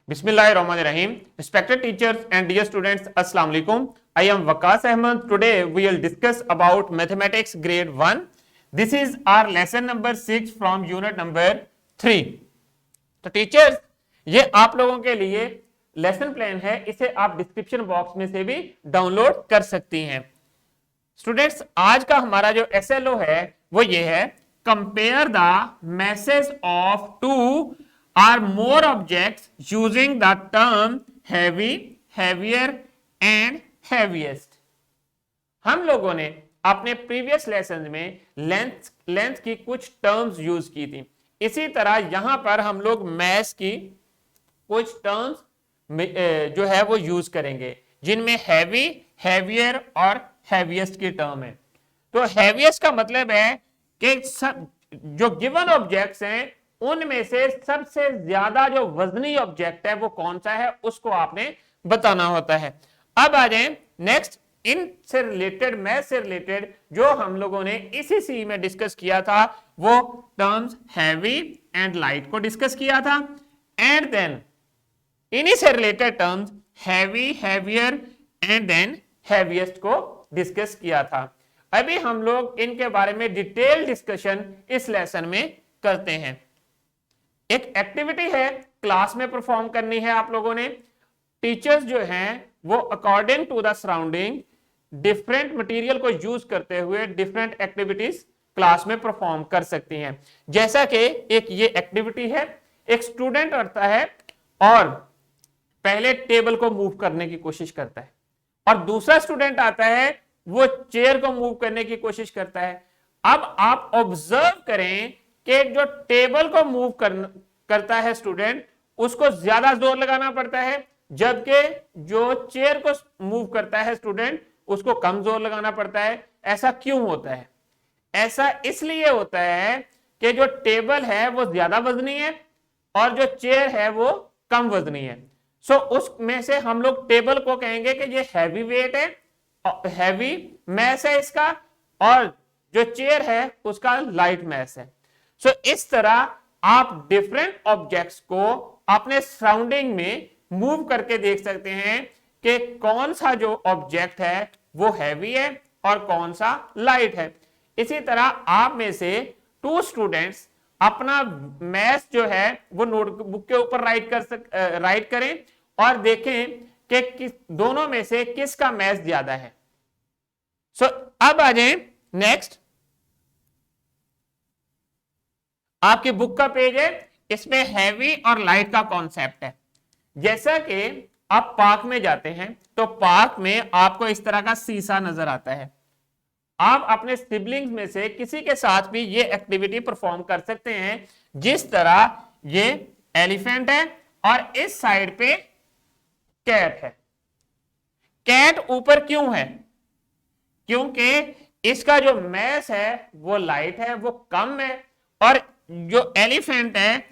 Bismillahirrahmanirrahim. Respected teachers and dear students, Assalamu alaikum. I am Waqas Ahmed. Today we will discuss about mathematics grade 1. This is our lesson number 6 from unit number 3. तो teachers, ये आप लोगों के लिए lesson plan है, इसे आप description box में से भी डाउनलोड कर सकती हैं। स्टूडेंट्स, आज का हमारा जो SLO है वो ये है, compare the masses of two or more objects using the term heavy, heavier and heaviest. हम लोगों ने अपने प्रीवियस लेसन में लेंथ की कुछ टर्म्स यूज की थी। इसी तरह यहां पर हम लोग मैथ्स की कुछ टर्म्स जो है वो यूज करेंगे, जिनमें हैवी, हैवियर और हैवीएस्ट की टर्म है। तो हैवीएस्ट का मतलब है कि जो गिवन ऑब्जेक्ट्स हैं उनमें से सबसे ज्यादा जो वजनी ऑब्जेक्ट है वो कौन सा है, उसको आपने बताना होता है। अब आ जाए नेक्स्ट, इनसे रिलेटेड, मैथ से रिलेटेड जो हम लोगों ने इसी सी में डिस्कस किया था वो टर्म्स हैवी एंड लाइट को डिस्कस किया था, एंड देन इन्हीं से related terms heavy, heavier and then heaviest को डिस्कस किया था। अभी हम लोग इनके बारे में डिटेल डिस्कशन इस लेसन में करते हैं। एक एक्टिविटी है, क्लास में परफॉर्म करनी है आप लोगों ने। टीचर्स जो हैं वो according to the surrounding different material को यूज करते हुए डिफरेंट एक्टिविटीज क्लास में परफॉर्म कर सकती हैं। जैसा कि एक ये एक्टिविटी है, एक स्टूडेंट आता है और पहले टेबल को मूव करने की कोशिश करता है, और दूसरा स्टूडेंट आता है वो चेयर को मूव करने की कोशिश करता है। अब आप ऑब्जर्व करें कि जो टेबल को मूव करता है स्टूडेंट, उसको ज्यादा जोर लगाना पड़ता है, जबकि जो चेयर को मूव करता है स्टूडेंट, उसको कम जोर लगाना पड़ता है। ऐसा क्यों होता है? ऐसा इसलिए होता है कि जो टेबल है वो ज्यादा वजनी है और जो चेयर है वो कम वजनी है। सो उसमें से हम लोग टेबल को कहेंगे कि ये हैवी वेट है, हैवी मैस है इसका, और जो चेयर है उसका लाइट मैस है। सो इस तरह आप डिफरेंट ऑब्जेक्ट्स को अपने सराउंडिंग में मूव करके देख सकते हैं कि कौन सा जो ऑब्जेक्ट है वो हैवी है और कौन सा लाइट है। इसी तरह आप में से 2 स्टूडेंट्स अपना मैथ्स जो है वो नोटबुक के ऊपर राइट करें और देखें कि दोनों में से किसका मैथ्स ज्यादा है। सो अब आ जाए नेक्स्ट, आपकी बुक का पेज है, इसमें हैवी और लाइट का कॉन्सेप्ट है। जैसा कि आप पार्क में जाते हैं तो पार्क में आपको इस तरह का शीशा नजर आता है। आप अपने सिबलिंग्स में से किसी के साथ भी ये एक्टिविटी परफॉर्म कर सकते हैं। जिस तरह ये एलिफेंट है और इस साइड पे कैट है। कैट ऊपर क्यों है? क्योंकि इसका जो मैस है वो लाइट है, वो कम है, और जो एलिफेंट है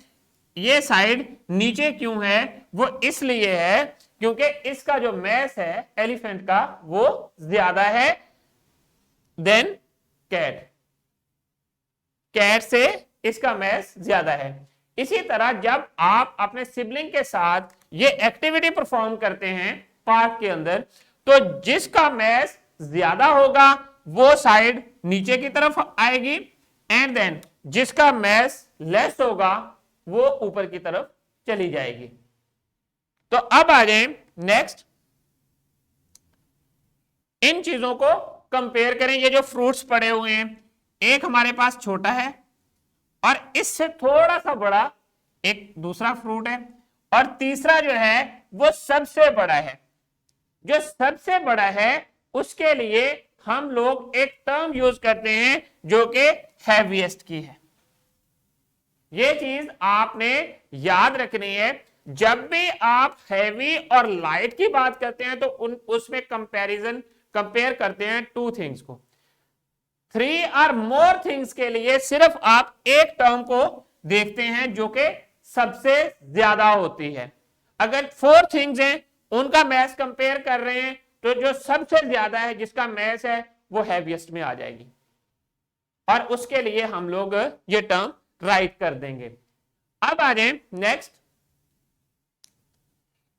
ये साइड नीचे क्यों है? वो इसलिए है क्योंकि इसका जो मैस है एलिफेंट का वो ज्यादा है देन कैट। कैट से इसका मैस ज्यादा है। इसी तरह जब आप अपने सिबलिंग के साथ ये एक्टिविटी परफॉर्म करते हैं पार्क के अंदर, तो जिसका मैस ज्यादा होगा वो साइड नीचे की तरफ आएगी, एंड देन जिसका मैस लेस होगा वो ऊपर की तरफ चली जाएगी। तो अब आ जाए नेक्स्ट, इन चीजों को कंपेयर करें। ये जो फ्रूट्स पड़े हुए हैं, एक हमारे पास छोटा है और इससे थोड़ा सा बड़ा एक दूसरा फ्रूट है, और तीसरा जो है वो सबसे बड़ा है। जो सबसे बड़ा है उसके लिए हम लोग एक टर्म यूज करते हैं जो कि हैवीएस्ट की है। ये चीज आपने याद रखनी है। जब भी आप हैवी और लाइट की बात करते हैं तो उसमें कंपेयर करते हैं 2 थिंग्स को। 3 और मोर थिंग्स के लिए सिर्फ आप एक टर्म को देखते हैं जो कि सबसे ज्यादा होती है। अगर 4 थिंग्स हैं उनका मैस कंपेयर कर रहे हैं तो जो सबसे ज्यादा है, जिसका मैस है, वो हैवीएस्ट में आ जाएगी, और उसके लिए हम लोग ये टर्म राइट कर देंगे। अब आ जाए नेक्स्ट,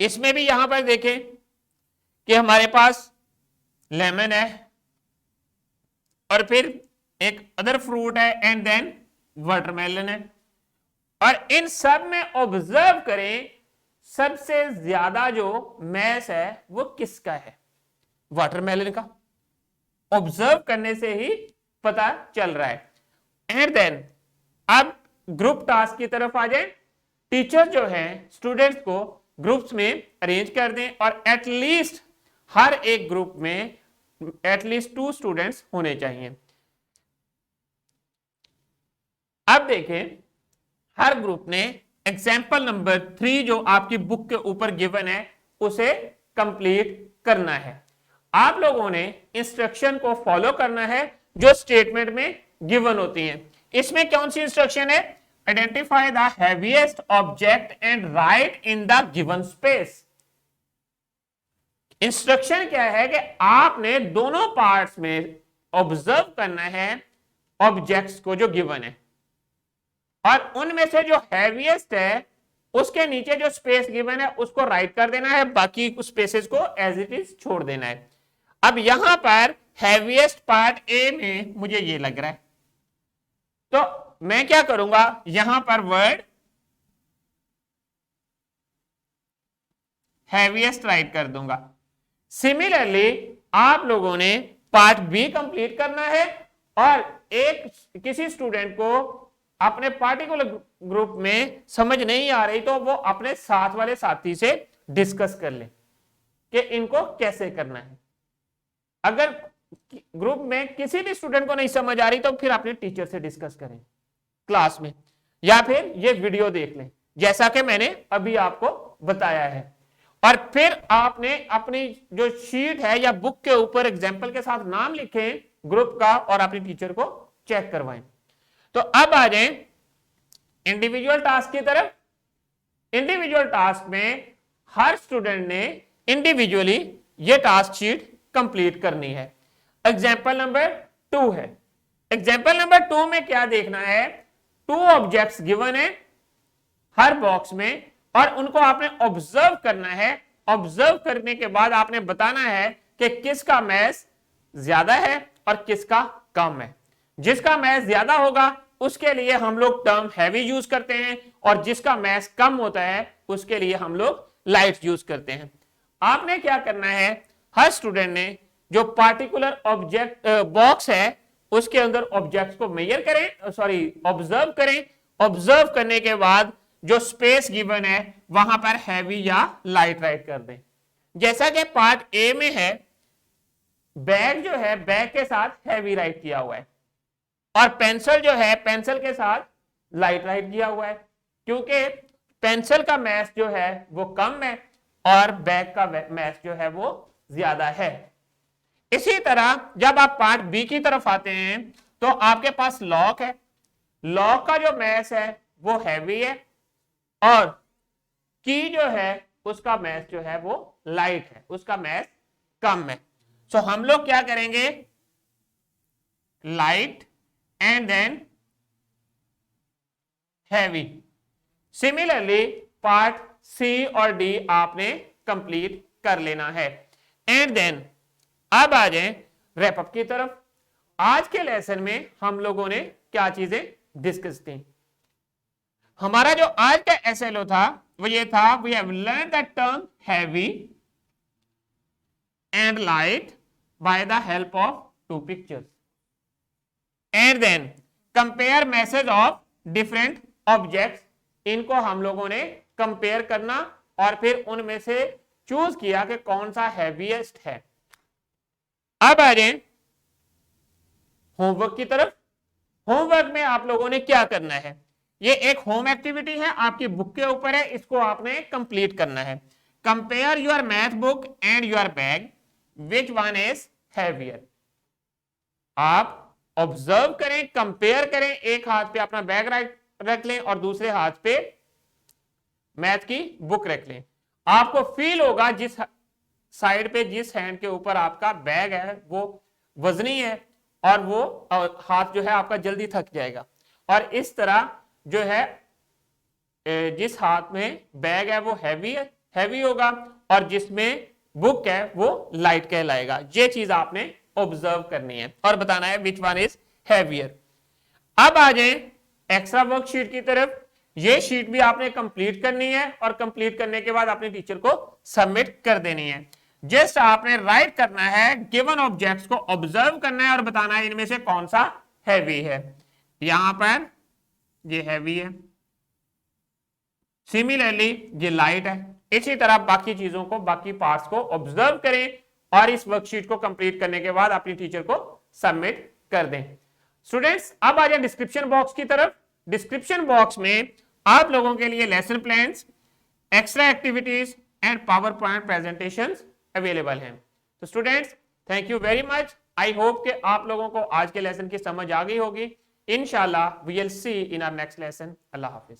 इसमें भी यहां पर देखें कि हमारे पास लेमन है और फिर एक अदर फ्रूट है एंड देन वाटरमेलन है। और इन सब में ऑब्जर्व करें सबसे ज्यादा जो मैस है वो किसका है? वाटरमेलन का। ऑब्जर्व करने से ही पता चल रहा है। एंड देन अब ग्रुप टास्क की तरफ आ जाए। टीचर जो है स्टूडेंट्स को ग्रुप्स में अरेंज कर दें और एटलीस्ट हर एक ग्रुप में एटलीस्ट 2 स्टूडेंट्स होने चाहिए। अब देखें हर ग्रुप ने एग्जाम्पल नंबर 3 जो आपकी बुक के ऊपर गिवन है उसे कंप्लीट करना है। आप लोगों ने इंस्ट्रक्शन को फॉलो करना है जो स्टेटमेंट में गिवन होती हैं। इसमें कौन सी इंस्ट्रक्शन है? Identify the heaviest object and right in the given space. Instruction क्या है कि आपने दोनों पार्ट्स में ऑब्जर्व करना है ऑब्जेक्ट्स को जो गिवन है और उनमें से जो हैवीएस्ट है उसके नीचे जो स्पेस गिवन है उसको राइट कर देना है, बाकी स्पेसेस को एज इट इज छोड़ देना है। अब यहां पर हैवीएस्ट पार्ट ए में मुझे ये लग रहा है, तो मैं क्या करूंगा यहां पर वर्ड हैवीएस्ट राइट कर दूंगा। सिमिलरली आप लोगों ने पार्ट बी कंप्लीट करना है और किसी स्टूडेंट को अपने पार्टिकुलर ग्रुप में समझ नहीं आ रही तो वो अपने साथ वाले साथी से डिस्कस कर ले कि इनको कैसे करना है। अगर ग्रुप में किसी भी स्टूडेंट को नहीं समझ आ रही तो फिर अपने टीचर से डिस्कस करें क्लास में या फिर ये वीडियो देख लें जैसा कि मैंने अभी आपको बताया है। और फिर आपने अपनी जो शीट है या बुक के ऊपर एग्जाम्पल के साथ नाम लिखें ग्रुप का और अपने टीचर को चेक करवाएं। तो अब आ जाएं इंडिविजुअल टास्क की तरफ। इंडिविजुअल टास्क में हर स्टूडेंट ने इंडिविजुअली ये टास्क शीट कंप्लीट करनी है। एग्जाम्पल नंबर 2 है। एग्जाम्पल नंबर 2 में क्या देखना है? 2 ऑब्जेक्ट्स गिवन है हर बॉक्स में और उनको आपने ऑब्जर्व करना है। ऑब्जर्व करने के बाद आपने बताना है कि किसका मैस ज्यादा है और किसका कम है। जिसका मैस ज्यादा होगा उसके लिए हम लोग टर्म हैवी यूज करते हैं और जिसका मैस कम होता है उसके लिए हम लोग लाइट यूज करते हैं। आपने क्या करना है, हर स्टूडेंट ने जो पार्टिकुलर ऑब्जेक्ट बॉक्स है उसके अंदर ऑब्जेक्ट्स को मेजर करें, ऑब्जर्व करें। ऑब्जर्व करने के बाद जो स्पेस गिवन है वहां पर हैवी या लाइट राइट कर दें। जैसा कि पार्ट ए में है, बैग जो है बैग के साथ हैवी राइट किया हुआ है और पेंसिल जो है पेंसिल के साथ लाइट राइट किया हुआ है, क्योंकि पेंसिल का मैस जो है वो कम है और बैग का मैस जो है वो ज्यादा है। इसी तरह जब आप पार्ट बी की तरफ आते हैं तो आपके पास लॉक है। लॉक का जो मैस है वो हैवी है और की जो है उसका मैस जो है वो लाइट है, उसका मैस कम है। सो हम लोग क्या करेंगे, light and then heavy. Similarly part C और डी आपने कंप्लीट कर लेना है। एंड देन अब आ जाएं रैप अप की तरफ। आज के लेसन में हम लोगों ने क्या चीजें डिस्कस की। हमारा जो आज का एसएलओ था वो ये था, we have learn the term heavy and light by the help of 2 pictures and then compare masses of different objects. इनको हम लोगों ने कंपेयर करना और फिर उनमें से चूज किया कि कौन सा हैवीएस्ट है। अब आ जाए होमवर्क की तरफ। होमवर्क में आप लोगों ने क्या करना है, ये एक होम एक्टिविटी है आपकी बुक के ऊपर है, इसको आपने कंप्लीट करना है। Compare your math book and your bag, which one is heavier. आप ऑब्जर्व करें, कंपेयर करें, एक हाथ पे अपना बैग रख लें और दूसरे हाथ पे मैथ की बुक रख लें। आपको फील होगा जिस साइड पे, जिस हैंड के ऊपर आपका बैग है वो वजनी है और वो हाथ जो है आपका जल्दी थक जाएगा। और इस तरह जो है जिस हाथ में बैग है वो हैवी है हैवी होगा और जिसमें बुक है वो लाइट कहलाएगा। ये चीज आपने ऑब्जर्व करनी है और बताना है विच वन इज हैवियर। अब आ जाए एक्स्ट्रा वर्कशीट की तरफ। ये शीट भी आपने कंप्लीट करनी है और कंप्लीट करने के बाद अपने टीचर को सबमिट कर देनी है। जस्ट आपने राइट करना है, गिवन ऑब्जेक्ट्स को ऑब्जर्व करना है और बताना है इनमें से कौन सा हैवी है। यहां पर ये हैवी है, सिमिलरली ये लाइट है। इसी तरह बाकी चीजों को, बाकी पार्ट्स को ऑब्जर्व करें और इस वर्कशीट को कंप्लीट करने के बाद अपनी टीचर को सबमिट कर दें। स्टूडेंट्स अब आ जाए डिस्क्रिप्शन बॉक्स की तरफ। डिस्क्रिप्शन बॉक्स में आप लोगों के लिए lesson plans, extra activities and power point presentations available हैं। तो students thank you very much. I hope कि आप लोगों को आज के लेसन की समझ आ गई होगी। इंशाल्लाह we will see in our next lesson. अल्लाह हाफिज।